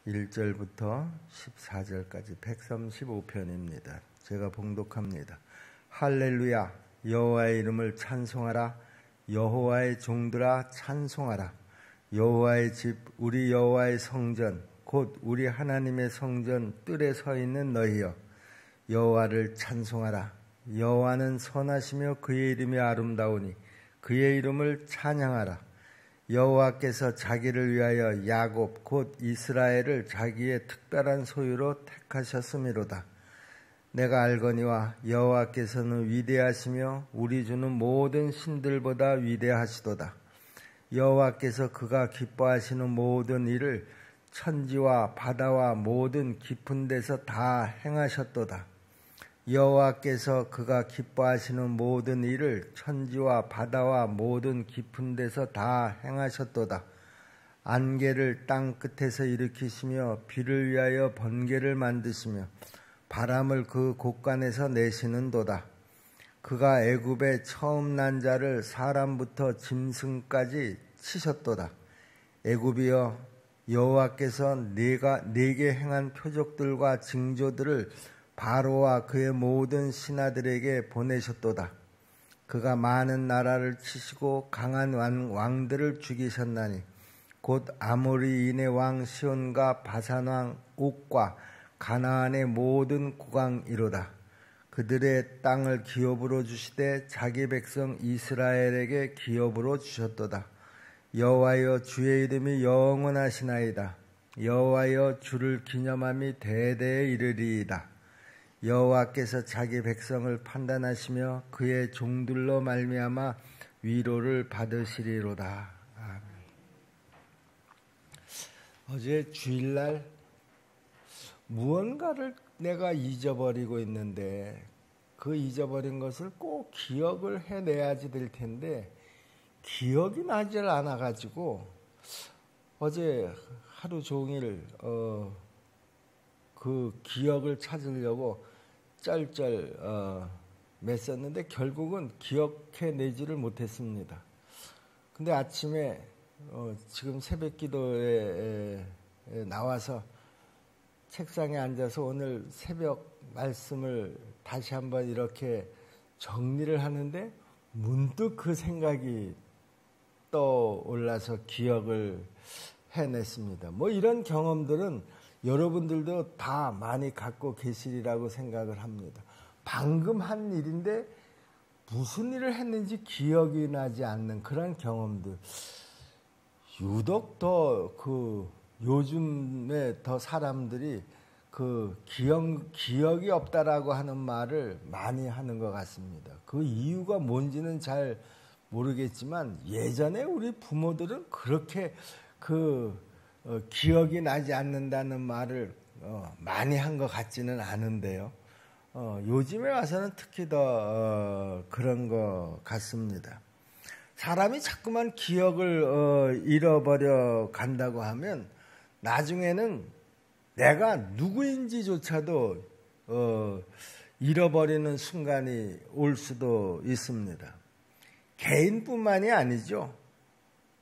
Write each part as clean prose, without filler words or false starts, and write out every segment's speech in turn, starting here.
1절부터 14절까지 135편입니다. 제가 봉독합니다. 할렐루야, 여호와의 이름을 찬송하라. 여호와의 종들아 찬송하라. 여호와의 집, 우리 여호와의 성전, 곧 우리 하나님의 성전 뜰에 서 있는 너희여, 여호와를 찬송하라. 여호와는 선하시며 그의 이름이 아름다우니 그의 이름을 찬양하라. 여호와께서 자기를 위하여 야곱 곧 이스라엘을 자기의 특별한 소유로 택하셨음이로다. 내가 알거니와 여호와께서는 위대하시며 우리 주는 모든 신들보다 위대하시도다. 여호와께서 그가 기뻐하시는 모든 일을 천지와 바다와 모든 깊은 데서 다 행하셨도다. 여호와께서 그가 기뻐하시는 모든 일을 천지와 바다와 모든 깊은 데서 다 행하셨도다. 안개를 땅 끝에서 일으키시며 비를 위하여 번개를 만드시며 바람을 그 곳간에서 내시는도다. 그가 애굽의 처음 난 자를 사람부터 짐승까지 치셨도다. 애굽이여, 여호와께서 네게 행한 표적들과 징조들을 바로와 그의 모든 신하들에게 보내셨도다. 그가 많은 나라를 치시고 강한 왕들을 죽이셨나니 곧 아모리인의 왕 시온과 바산 왕 옥과 가나안의 모든 국왕이로다. 그들의 땅을 기업으로 주시되 자기 백성 이스라엘에게 기업으로 주셨도다. 여호와여, 주의 이름이 영원하시나이다. 여호와여, 주를 기념함이 대대에 이르리이다. 여호와께서 자기 백성을 판단하시며 그의 종들로 말미암아 위로를 받으시리로다. 아멘. 어제 주일날 무언가를 내가 잊어버리고 있는데 그 잊어버린 것을 꼭 기억을 해내야지 될 텐데 기억이 나질 않아가지고 어제 하루 종일 그 기억을 찾으려고 쩔쩔 맸었는데 결국은 기억해내지를 못했습니다. 근데 아침에 지금 새벽 기도에 나와서 책상에 앉아서 오늘 새벽 말씀을 다시 한번 이렇게 정리를 하는데 문득 그 생각이 떠올라서 기억을 해냈습니다. 뭐 이런 경험들은 여러분들도 다 많이 갖고 계시리라고 생각을 합니다. 방금 한 일인데 무슨 일을 했는지 기억이 나지 않는 그런 경험들. 유독 더 요즘에 더 사람들이 기억이 없다라고 하는 말을 많이 하는 것 같습니다. 그 이유가 뭔지는 잘 모르겠지만 예전에 우리 부모들은 그렇게 기억이 나지 않는다는 말을 많이 한 것 같지는 않은데요. 요즘에 와서는 특히 더 그런 것 같습니다. 사람이 자꾸만 기억을 잃어버려 간다고 하면 나중에는 내가 누구인지조차도 잃어버리는 순간이 올 수도 있습니다. 개인뿐만이 아니죠.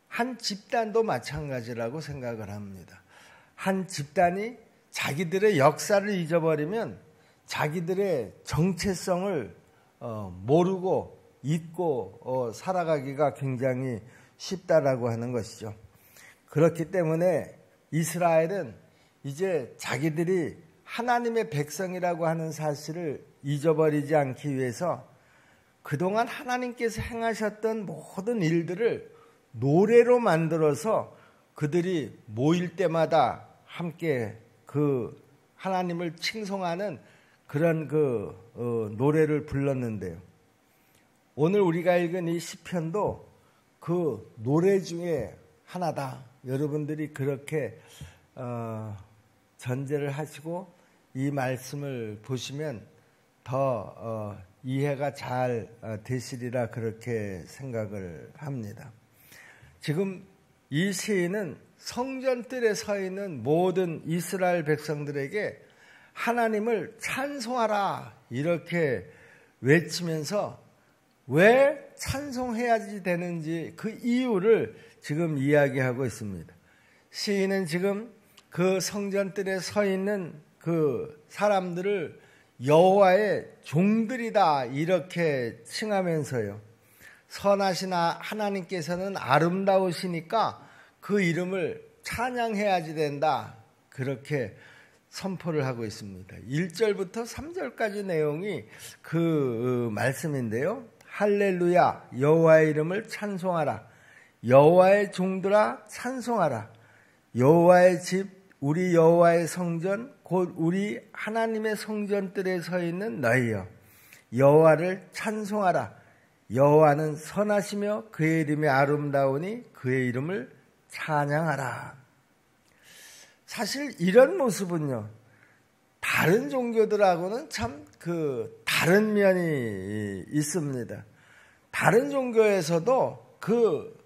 한 집단도 마찬가지라고 생각을 합니다. 한 집단이 자기들의 역사를 잊어버리면 자기들의 정체성을 모르고 잊고 살아가기가 굉장히 쉽다라고 하는 것이죠. 그렇기 때문에 이스라엘은 이제 자기들이 하나님의 백성이라고 하는 사실을 잊어버리지 않기 위해서 그동안 하나님께서 행하셨던 모든 일들을 노래로 만들어서 그들이 모일 때마다 함께 그 하나님을 칭송하는 그런 노래를 불렀는데요. 오늘 우리가 읽은 이 시편도 그 노래 중에 하나다. 여러분들이 그렇게 전제를 하시고 이 말씀을 보시면 더 이해가 잘 되시리라 그렇게 생각을 합니다. 지금 이 시인은 성전뜰에 서 있는 모든 이스라엘 백성들에게 하나님을 찬송하라 이렇게 외치면서 왜 찬송해야지 되는지 그 이유를 지금 이야기하고 있습니다. 시인은 지금 그 성전뜰에 서 있는 그 사람들을 여호와의 종들이다 이렇게 칭하면서요. 선하신 하나님께서는 아름다우시니까 그 이름을 찬양해야지 된다. 그렇게 선포를 하고 있습니다. 1절부터 3절까지 내용이 그 말씀인데요. 할렐루야 여호와의 이름을 찬송하라. 여호와의 종들아 찬송하라. 여호와의 집 우리 여호와의 성전 곧 우리 하나님의 성전뜰에 서 있는 너희여 여호와를 찬송하라. 여호와는 선하시며 그의 이름이 아름다우니 그의 이름을 찬양하라. 사실 이런 모습은요, 다른 종교들하고는 참 다른 면이 있습니다. 다른 종교에서도 그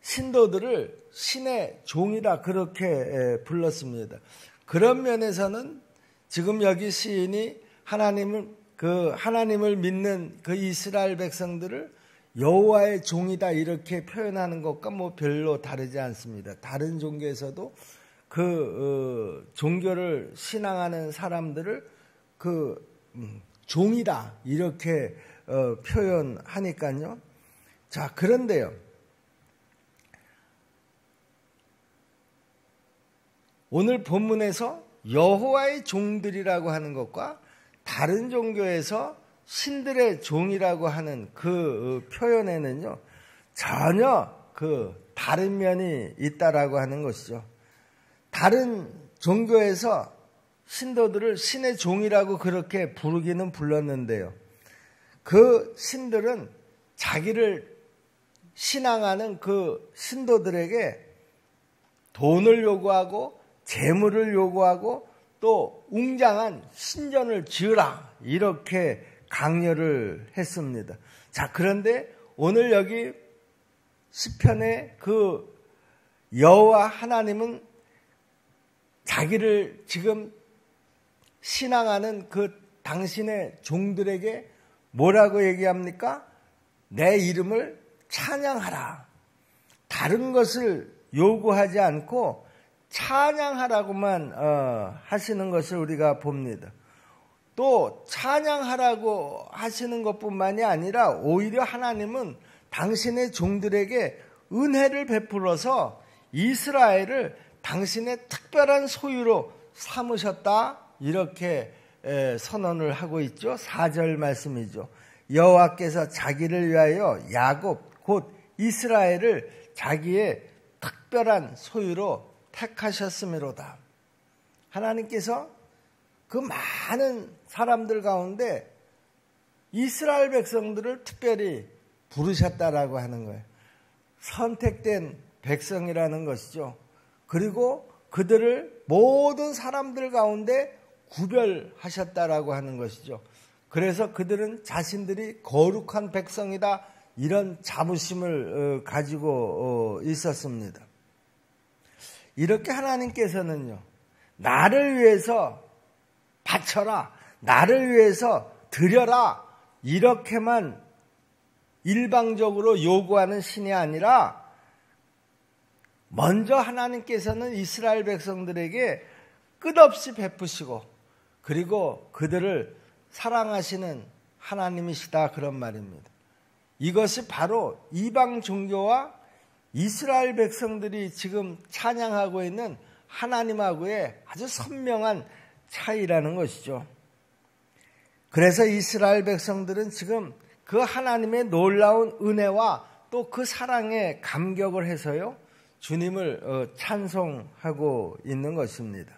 신도들을 신의 종이라 그렇게 불렀습니다. 그런 면에서는 지금 여기 시인이 하나님을 믿는 그 이스라엘 백성들을 여호와의 종이다 이렇게 표현하는 것과 뭐 별로 다르지 않습니다. 다른 종교에서도 그 종교를 신앙하는 사람들을 종이다 이렇게 표현하니까요. 자, 그런데요. 오늘 본문에서 여호와의 종들이라고 하는 것과 다른 종교에서 신들의 종이라고 하는 그 표현에는요, 전혀 다른 면이 있다라고 하는 것이죠. 다른 종교에서 신도들을 신의 종이라고 그렇게 부르기는 불렀는데요. 그 신들은 자기를 신앙하는 그 신도들에게 돈을 요구하고 재물을 요구하고 또 웅장한 신전을 지으라 이렇게 강요를 했습니다. 자, 그런데 오늘 여기 시편의 그 여호와 하나님은 자기를 지금 신앙하는 그 당신의 종들에게 뭐라고 얘기합니까? 내 이름을 찬양하라. 다른 것을 요구하지 않고 찬양하라고만 하시는 것을 우리가 봅니다. 또 찬양하라고 하시는 것뿐만이 아니라 오히려 하나님은 당신의 종들에게 은혜를 베풀어서 이스라엘을 당신의 특별한 소유로 삼으셨다 이렇게 선언을 하고 있죠. 4절 말씀이죠. 여호와께서 자기를 위하여 야곱 곧 이스라엘을 자기의 특별한 소유로 택하셨음이로다. 하나님께서 그 많은 사람들 가운데 이스라엘 백성들을 특별히 부르셨다라고 하는 거예요. 선택된 백성이라는 것이죠. 그리고 그들을 모든 사람들 가운데 구별하셨다라고 하는 것이죠. 그래서 그들은 자신들이 거룩한 백성이다 이런 자부심을 가지고 있었습니다. 이렇게 하나님께서는요, 나를 위해서 바쳐라, 나를 위해서 드려라 이렇게만 일방적으로 요구하는 신이 아니라 먼저 하나님께서는 이스라엘 백성들에게 끝없이 베푸시고 그리고 그들을 사랑하시는 하나님이시다 그런 말입니다. 이것이 바로 이방 종교와 이스라엘 백성들이 지금 찬양하고 있는 하나님하고의 아주 선명한 차이라는 것이죠. 그래서 이스라엘 백성들은 지금 그 하나님의 놀라운 은혜와 또 그 사랑에 감격을 해서요, 주님을 찬송하고 있는 것입니다.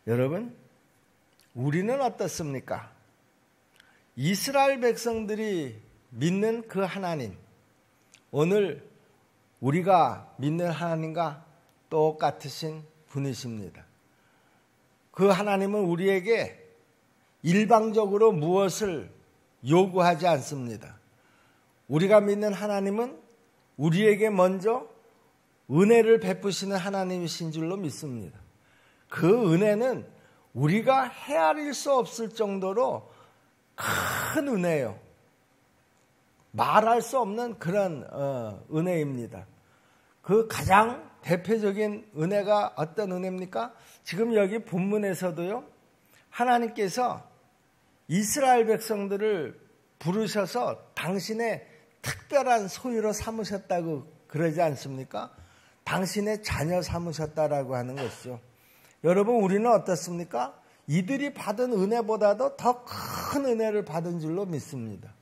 여러분, 우리는 어떻습니까? 이스라엘 백성들이 믿는 그 하나님, 오늘 우리가 믿는 하나님과 똑같으신 분이십니다. 그 하나님은 우리에게 일방적으로 무엇을 요구하지 않습니다. 우리가 믿는 하나님은 우리에게 먼저 은혜를 베푸시는 하나님이신 줄로 믿습니다. 그 은혜는 우리가 헤아릴 수 없을 정도로 큰 은혜예요. 말할 수 없는 그런 은혜입니다. 그 가장 대표적인 은혜가 어떤 은혜입니까? 지금 여기 본문에서도요, 하나님께서 이스라엘 백성들을 부르셔서 당신의 특별한 소유로 삼으셨다고 그러지 않습니까? 당신의 자녀 삼으셨다라고 하는 것이죠. 여러분, 우리는 어떻습니까? 이들이 받은 은혜보다도 더 큰 은혜를 받은 줄로 믿습니다.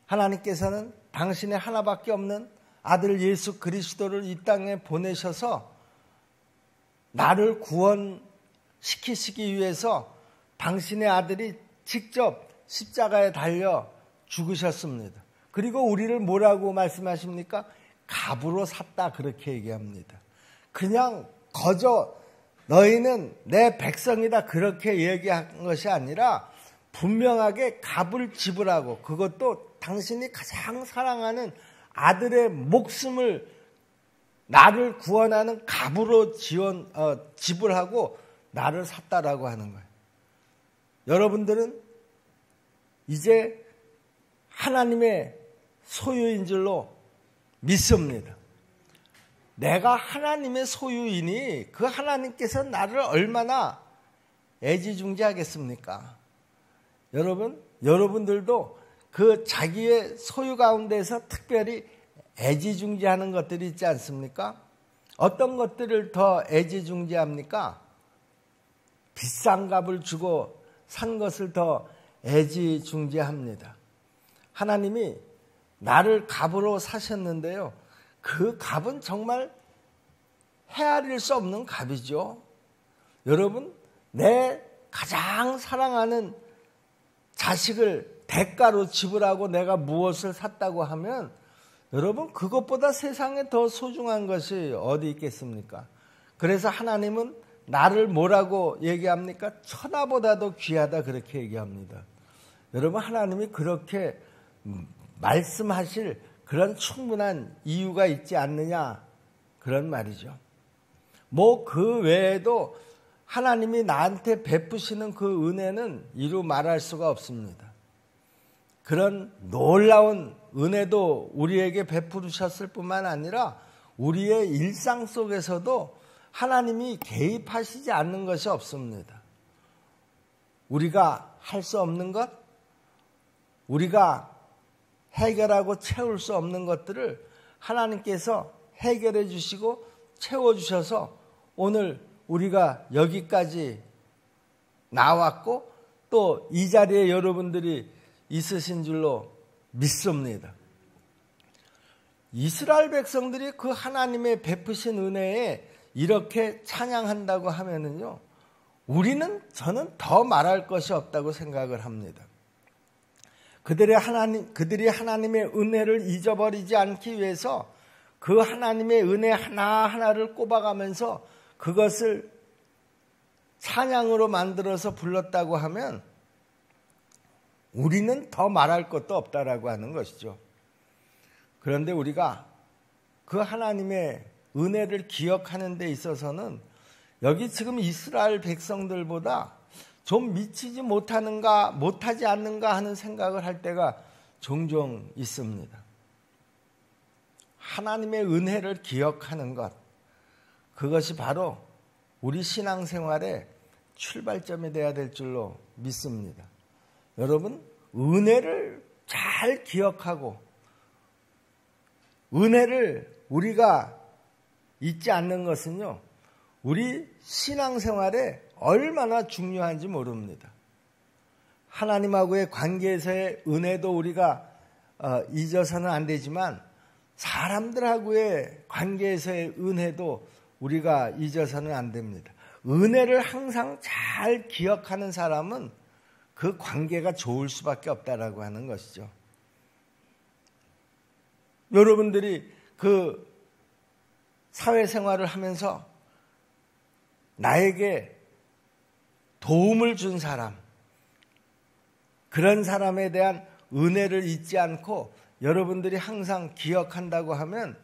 하나님께서는 당신의 하나밖에 없는 아들 예수 그리스도를 이 땅에 보내셔서 나를 구원시키시기 위해서 당신의 아들이 직접 십자가에 달려 죽으셨습니다. 그리고 우리를 뭐라고 말씀하십니까? 값으로 샀다, 그렇게 얘기합니다. 그냥 거저 너희는 내 백성이다 그렇게 얘기한 것이 아니라 분명하게 값을 지불하고, 그것도 당신이 가장 사랑하는 아들의 목숨을 나를 구원하는 값으로 지불하고 나를 샀다라고 하는 거예요. 여러분들은 이제 하나님의 소유인 줄로 믿습니다. 내가 하나님의 소유이니 그 하나님께서 나를 얼마나 애지중지하겠습니까? 여러분들도 그 자기의 소유 가운데서 특별히 애지중지하는 것들이 있지 않습니까? 어떤 것들을 더 애지중지합니까? 비싼 값을 주고 산 것을 더 애지중지합니다. 하나님이 나를 값으로 사셨는데요, 그 값은 정말 헤아릴 수 없는 값이죠. 여러분, 내 가장 사랑하는 자식을 대가로 지불하고 내가 무엇을 샀다고 하면, 여러분, 그것보다 세상에 더 소중한 것이 어디 있겠습니까? 그래서 하나님은 나를 뭐라고 얘기합니까? 천하보다도 귀하다, 그렇게 얘기합니다. 여러분, 하나님이 그렇게 말씀하실 그런 충분한 이유가 있지 않느냐, 그런 말이죠. 뭐 그 외에도 하나님이 나한테 베푸시는 그 은혜는 이루 말할 수가 없습니다. 그런 놀라운 은혜도 우리에게 베푸셨을 뿐만 아니라 우리의 일상 속에서도 하나님이 개입하시지 않는 것이 없습니다. 우리가 할 수 없는 것, 우리가 해결하고 채울 수 없는 것들을 하나님께서 해결해 주시고 채워주셔서 오늘 우리가 여기까지 나왔고 또 이 자리에 여러분들이 있으신 줄로 믿습니다. 이스라엘 백성들이 그 하나님의 베푸신 은혜에 이렇게 찬양한다고 하면은요, 저는 더 말할 것이 없다고 생각을 합니다. 그들이 하나님의 은혜를 잊어버리지 않기 위해서 그 하나님의 은혜 하나하나를 꼽아가면서 그것을 찬양으로 만들어서 불렀다고 하면 우리는 더 말할 것도 없다라고 하는 것이죠. 그런데 우리가 그 하나님의 은혜를 기억하는 데 있어서는 여기 지금 이스라엘 백성들보다 좀 미치지 못하지 않는가 하는 생각을 할 때가 종종 있습니다. 하나님의 은혜를 기억하는 것, 그것이 바로 우리 신앙생활의 출발점이 되어야 될 줄로 믿습니다. 여러분, 은혜를 잘 기억하고 은혜를 우리가 잊지 않는 것은요, 우리 신앙생활에 얼마나 중요한지 모릅니다. 하나님하고의 관계에서의 은혜도 우리가 잊어서는 안 되지만 사람들하고의 관계에서의 은혜도 우리가 잊어서는 안 됩니다. 은혜를 항상 잘 기억하는 사람은 그 관계가 좋을 수밖에 없다라고 하는 것이죠. 여러분들이 그 사회생활을 하면서 나에게 도움을 준 사람, 그런 사람에 대한 은혜를 잊지 않고 여러분들이 항상 기억한다고 하면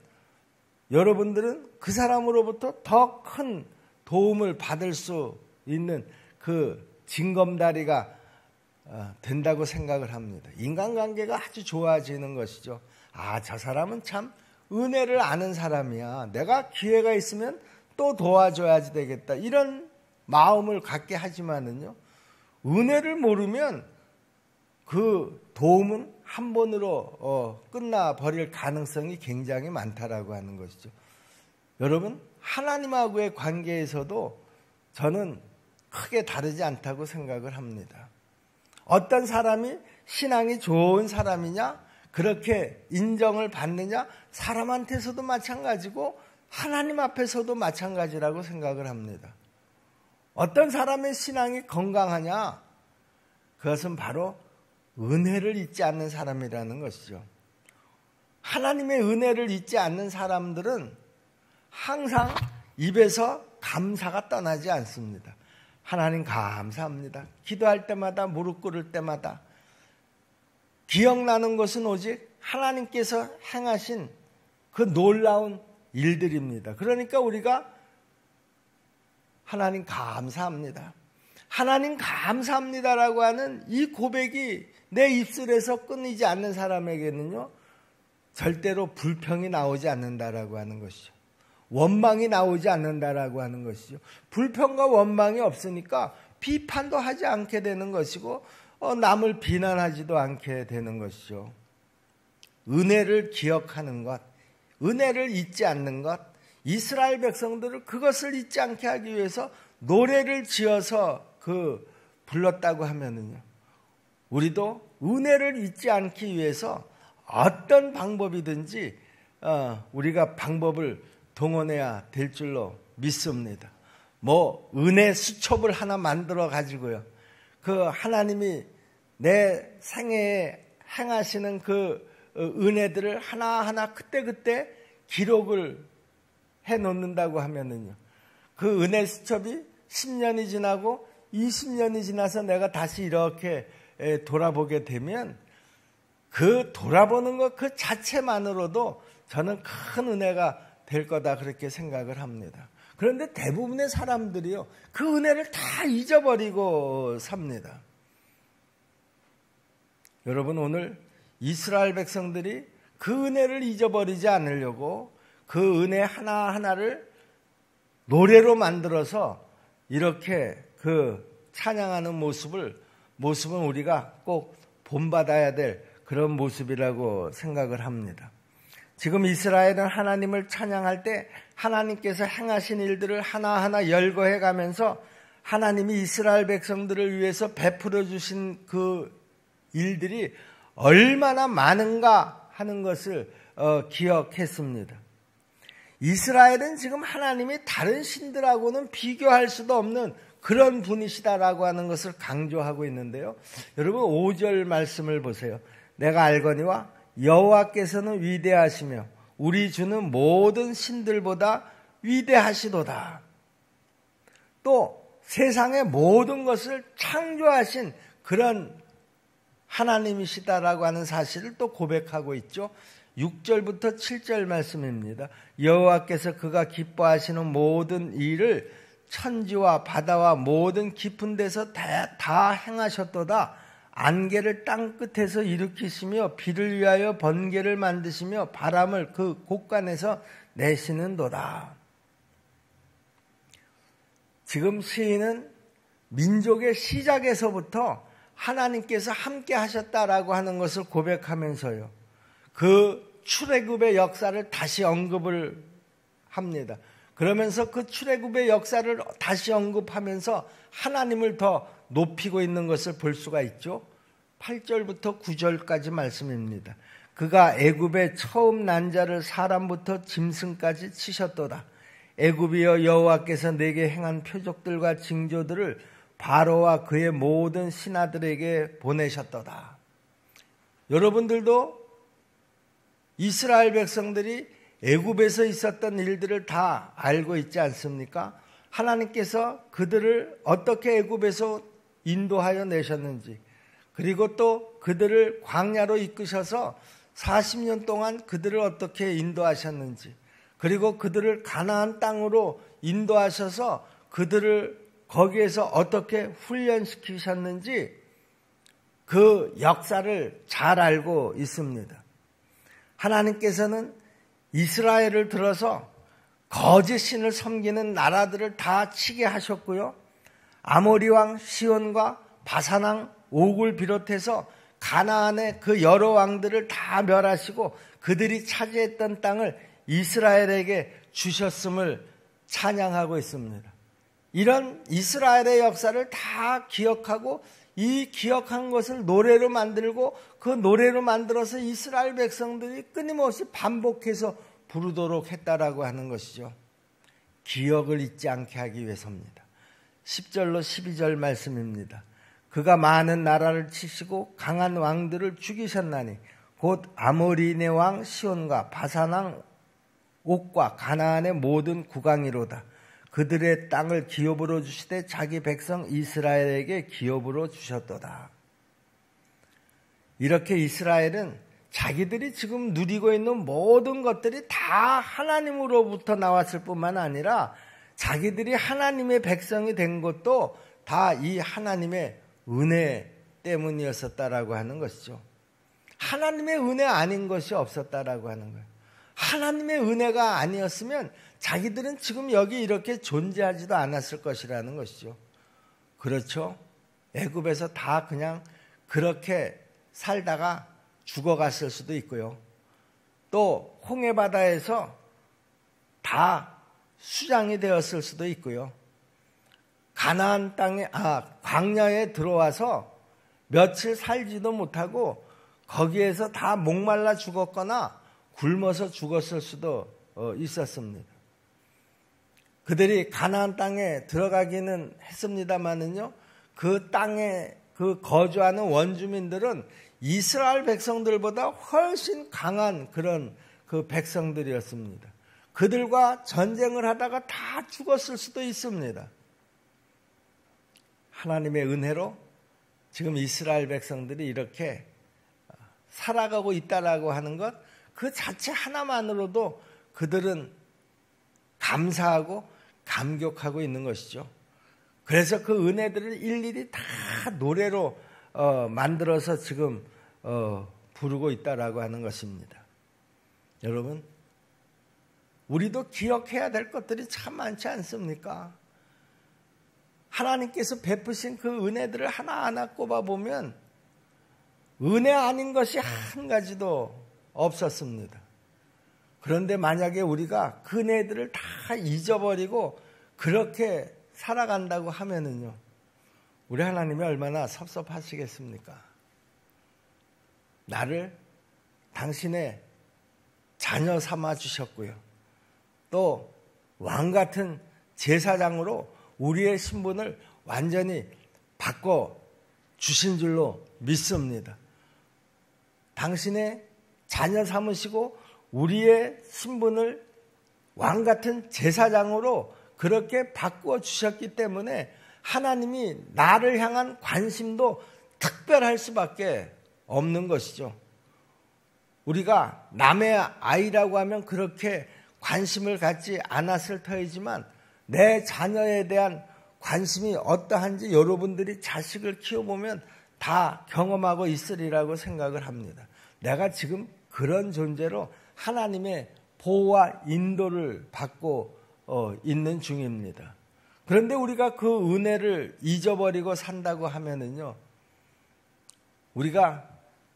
여러분들은 그 사람으로부터 더 큰 도움을 받을 수 있는 그 징검다리가 된다고 생각을 합니다. 인간관계가 아주 좋아지는 것이죠. 저 사람은 참 은혜를 아는 사람이야. 내가 기회가 있으면 또 도와줘야지 되겠다. 이런 마음을 갖게 하지만은요, 은혜를 모르면 그 도움은 한 번으로 끝나버릴 가능성이 굉장히 많다라고 하는 것이죠. 여러분, 하나님하고의 관계에서도 저는 크게 다르지 않다고 생각을 합니다. 어떤 사람이 신앙이 좋은 사람이냐, 그렇게 인정을 받느냐, 사람한테서도 마찬가지고 하나님 앞에서도 마찬가지라고 생각을 합니다. 어떤 사람의 신앙이 건강하냐, 그것은 바로 은혜를 잊지 않는 사람이라는 것이죠. 하나님의 은혜를 잊지 않는 사람들은 항상 입에서 감사가 떠나지 않습니다. 하나님 감사합니다. 기도할 때마다, 무릎 꿇을 때마다 기억나는 것은 오직 하나님께서 행하신 그 놀라운 일들입니다. 그러니까 우리가 하나님 감사합니다, 하나님 감사합니다라고 하는 이 고백이 내 입술에서 끊이지 않는 사람에게는요, 절대로 불평이 나오지 않는다라고 하는 것이죠. 원망이 나오지 않는다라고 하는 것이죠. 불평과 원망이 없으니까 비판도 하지 않게 되는 것이고 남을 비난하지도 않게 되는 것이죠. 은혜를 기억하는 것, 은혜를 잊지 않는 것, 이스라엘 백성들을 그것을 잊지 않게 하기 위해서 노래를 지어서 불렀다고 하면은요, 우리도 은혜를 잊지 않기 위해서 어떤 방법이든지 우리가 방법을 동원해야 될 줄로 믿습니다. 은혜 수첩을 하나 만들어 가지고요, 그 하나님이 내 생애에 행하시는 그 은혜들을 하나하나 그때그때 기록을 해 놓는다고 하면은요, 그 은혜 수첩이 10년이 지나고 20년이 지나서 내가 다시 이렇게 돌아보게 되면 그 돌아보는 것 그 자체만으로도 저는 큰 은혜가 될 거다, 그렇게 생각을 합니다. 그런데 대부분의 사람들이요, 그 은혜를 다 잊어버리고 삽니다. 여러분, 오늘 이스라엘 백성들이 그 은혜를 잊어버리지 않으려고 그 은혜 하나하나를 노래로 만들어서 이렇게 찬양하는 모습은 우리가 꼭 본받아야 될 그런 모습이라고 생각을 합니다. 지금 이스라엘은 하나님을 찬양할 때 하나님께서 행하신 일들을 하나하나 열거해 가면서 하나님이 이스라엘 백성들을 위해서 베풀어 주신 그 일들이 얼마나 많은가 하는 것을 기억했습니다. 이스라엘은 지금 하나님이 다른 신들하고는 비교할 수도 없는 그런 분이시다라고 하는 것을 강조하고 있는데요. 여러분, 5절 말씀을 보세요. 내가 알거니와 여호와께서는 위대하시며 우리 주는 모든 신들보다 위대하시도다. 또 세상의 모든 것을 창조하신 그런 하나님이시다라고 하는 사실을 또 고백하고 있죠. 6절부터 7절 말씀입니다. 여호와께서 그가 기뻐하시는 모든 일을 천지와 바다와 모든 깊은 데서 다 행하셨도다. 안개를 땅 끝에서 일으키시며 비를 위하여 번개를 만드시며 바람을 그 곳간에서 내시는도다. 지금 시인은 민족의 시작에서부터 하나님께서 함께 하셨다라고 하는 것을 고백하면서요, 그 출애굽의 역사를 다시 언급을 합니다. 그러면서 그 출애굽의 역사를 다시 언급하면서 하나님을 더 높이고 있는 것을 볼 수가 있죠. 8절부터 9절까지 말씀입니다. 그가 애굽의 처음 난 자를 사람부터 짐승까지 치셨도다. 애굽이여, 여호와께서 내게 행한 표적들과 징조들을 바로와 그의 모든 신하들에게 보내셨도다. 여러분들도 이스라엘 백성들이 애굽에서 있었던 일들을 다 알고 있지 않습니까? 하나님께서 그들을 어떻게 애굽에서 인도하여 내셨는지, 그리고 또 그들을 광야로 이끄셔서 40년 동안 그들을 어떻게 인도하셨는지, 그리고 그들을 가나안 땅으로 인도하셔서 그들을 거기에서 어떻게 훈련시키셨는지 그 역사를 잘 알고 있습니다. 하나님께서는 이스라엘을 들어서 거짓 신을 섬기는 나라들을 다 치게 하셨고요. 아모리 왕 시온과 바산 왕 옥을 비롯해서 가나안의 그 여러 왕들을 다 멸하시고 그들이 차지했던 땅을 이스라엘에게 주셨음을 찬양하고 있습니다. 이런 이스라엘의 역사를 다 기억하고 이 기억한 것을 노래로 만들고 그 노래로 만들어서 이스라엘 백성들이 끊임없이 반복해서 부르도록 했다라고 하는 것이죠. 기억을 잊지 않게 하기 위해서입니다. 10절로 12절 말씀입니다. 그가 많은 나라를 치시고 강한 왕들을 죽이셨나니 곧 아모리네 왕 시온과 바산 왕 옥과 가나안의 모든 국왕이로다. 그들의 땅을 기업으로 주시되 자기 백성 이스라엘에게 기업으로 주셨도다. 이렇게 이스라엘은 자기들이 지금 누리고 있는 모든 것들이 다 하나님으로부터 나왔을 뿐만 아니라 자기들이 하나님의 백성이 된 것도 다 이 하나님의 은혜 때문이었었다라고 하는 것이죠. 하나님의 은혜 아닌 것이 없었다라고 하는 거예요. 하나님의 은혜가 아니었으면 자기들은 지금 여기 이렇게 존재하지도 않았을 것이라는 것이죠. 그렇죠? 애굽에서 다 그냥 그렇게 살다가 죽어갔을 수도 있고요. 또 홍해바다에서 다 수장이 되었을 수도 있고요. 가나안 땅에 광야에 들어와서 며칠 살지도 못하고 거기에서 다 목말라 죽었거나 굶어서 죽었을 수도 있었습니다. 그들이 가나안 땅에 들어가기는 했습니다마는요, 그 땅에 그 거주하는 원주민들은 이스라엘 백성들보다 훨씬 강한 그런 그 백성들이었습니다. 그들과 전쟁을 하다가 다 죽었을 수도 있습니다. 하나님의 은혜로 지금 이스라엘 백성들이 이렇게 살아가고 있다라고 하는 것, 그 자체 하나만으로도 그들은 감사하고 감격하고 있는 것이죠. 그래서 그 은혜들을 일일이 다 노래로 만들어서 지금 부르고 있다라고 하는 것입니다. 여러분, 우리도 기억해야 될 것들이 참 많지 않습니까? 하나님께서 베푸신 그 은혜들을 하나하나 꼽아보면 은혜 아닌 것이 한 가지도 없었습니다. 그런데 만약에 우리가 그 은혜들을 다 잊어버리고 그렇게 살아간다고 하면은요, 우리 하나님이 얼마나 섭섭하시겠습니까? 나를 당신의 자녀 삼아 주셨고요. 또 왕같은 제사장으로 우리의 신분을 완전히 바꿔 주신 줄로 믿습니다. 당신의 자녀 삼으시고 우리의 신분을 왕같은 제사장으로 그렇게 바꾸어 주셨기 때문에 하나님이 나를 향한 관심도 특별할 수밖에 없는 것이죠. 우리가 남의 아이라고 하면 그렇게 관심을 갖지 않았을 터이지만 내 자녀에 대한 관심이 어떠한지 여러분들이 자식을 키워보면 다 경험하고 있으리라고 생각을 합니다. 내가 지금 그런 존재로 하나님의 보호와 인도를 받고 있는 중입니다. 그런데 우리가 그 은혜를 잊어버리고 산다고 하면은요, 우리가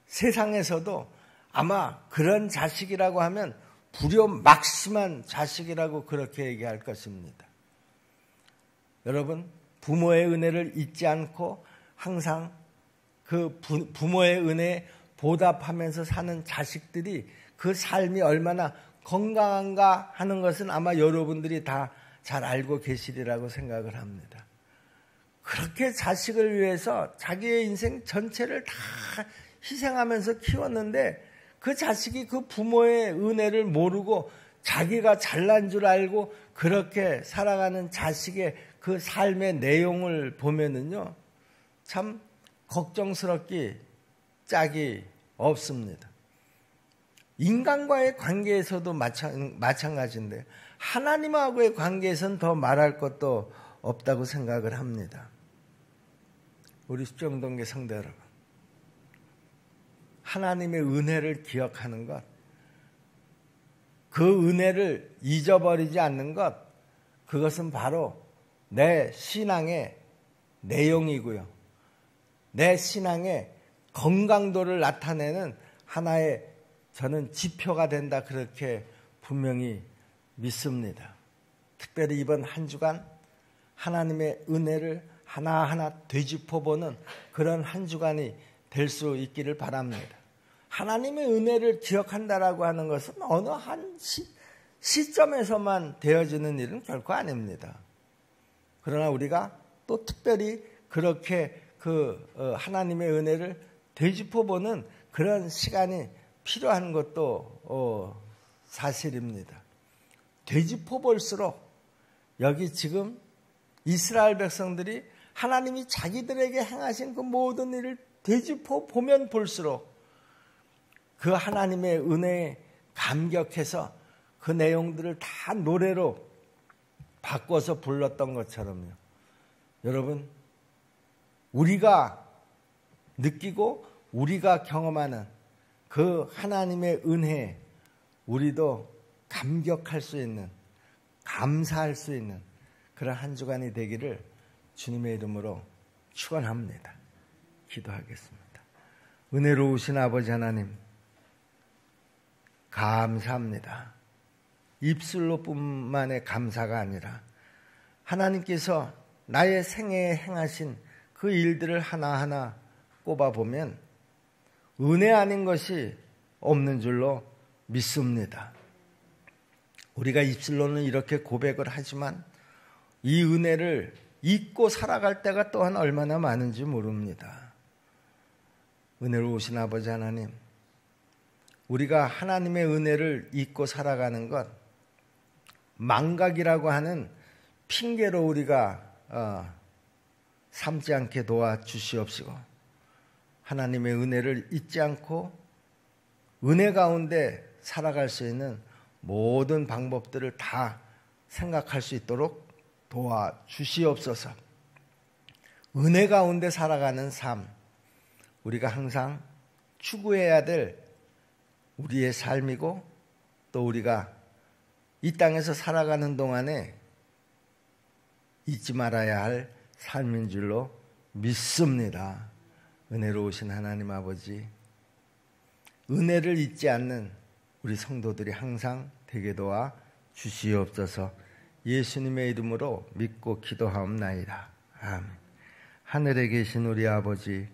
세상에서도 아마 그런 자식이라고 하면 불효막심한 자식이라고 그렇게 얘기할 것입니다. 여러분, 부모의 은혜를 잊지 않고 항상 그 부모의 은혜에 보답하면서 사는 자식들이 그 삶이 얼마나 건강한가 하는 것은 아마 여러분들이 다 잘 알고 계시리라고 생각을 합니다. 그렇게 자식을 위해서 자기의 인생 전체를 다 희생하면서 키웠는데 그 자식이 그 부모의 은혜를 모르고 자기가 잘난 줄 알고 그렇게 살아가는 자식의 그 삶의 내용을 보면은요, 참 걱정스럽기 짝이 없습니다. 인간과의 관계에서도 마찬가지인데 하나님하고의 관계에서는 더 말할 것도 없다고 생각을 합니다. 우리 수정동계 성도 여러분, 하나님의 은혜를 기억하는 것, 그 은혜를 잊어버리지 않는 것, 그것은 바로 내 신앙의 내용이고요. 내 신앙의 건강도를 나타내는 하나의 저는 지표가 된다, 그렇게 분명히 믿습니다. 특별히 이번 한 주간 하나님의 은혜를 하나하나 되짚어보는 그런 한 주간이 될 수 있기를 바랍니다. 하나님의 은혜를 기억한다라고 하는 것은 어느 한 시점에서만 되어지는 일은 결코 아닙니다. 그러나 우리가 또 특별히 그렇게 하나님의 은혜를 되짚어보는 그런 시간이 필요한 것도 사실입니다. 되짚어볼수록 여기 지금 이스라엘 백성들이 하나님이 자기들에게 행하신 그 모든 일을 되짚어보면 볼수록 그 하나님의 은혜에 감격해서 그 내용들을 다 노래로 바꿔서 불렀던 것처럼요. 여러분, 우리가 느끼고 우리가 경험하는 그 하나님의 은혜에 우리도 감격할 수 있는, 감사할 수 있는 그런 한 주간이 되기를 주님의 이름으로 축원합니다. 기도하겠습니다. 은혜로우신 아버지 하나님, 감사합니다. 입술로뿐만의 감사가 아니라 하나님께서 나의 생애에 행하신 그 일들을 하나하나 꼽아보면 은혜 아닌 것이 없는 줄로 믿습니다. 우리가 입술로는 이렇게 고백을 하지만 이 은혜를 잊고 살아갈 때가 또한 얼마나 많은지 모릅니다. 은혜로우신 아버지 하나님, 우리가 하나님의 은혜를 잊고 살아가는 것, 망각이라고 하는 핑계로 우리가 삼지 않게 도와주시옵시고, 하나님의 은혜를 잊지 않고 은혜 가운데 살아갈 수 있는 모든 방법들을 다 생각할 수 있도록 도와주시옵소서. 은혜 가운데 살아가는 삶, 우리가 항상 추구해야 될 우리의 삶이고, 또 우리가 이 땅에서 살아가는 동안에 잊지 말아야 할 삶인 줄로 믿습니다. 은혜로우신 하나님 아버지, 은혜를 잊지 않는 우리 성도들이 항상 되게 도와 주시옵소서. 예수님의 이름으로 믿고 기도하옵나이다. 아멘. 하늘에 계신 우리 아버지,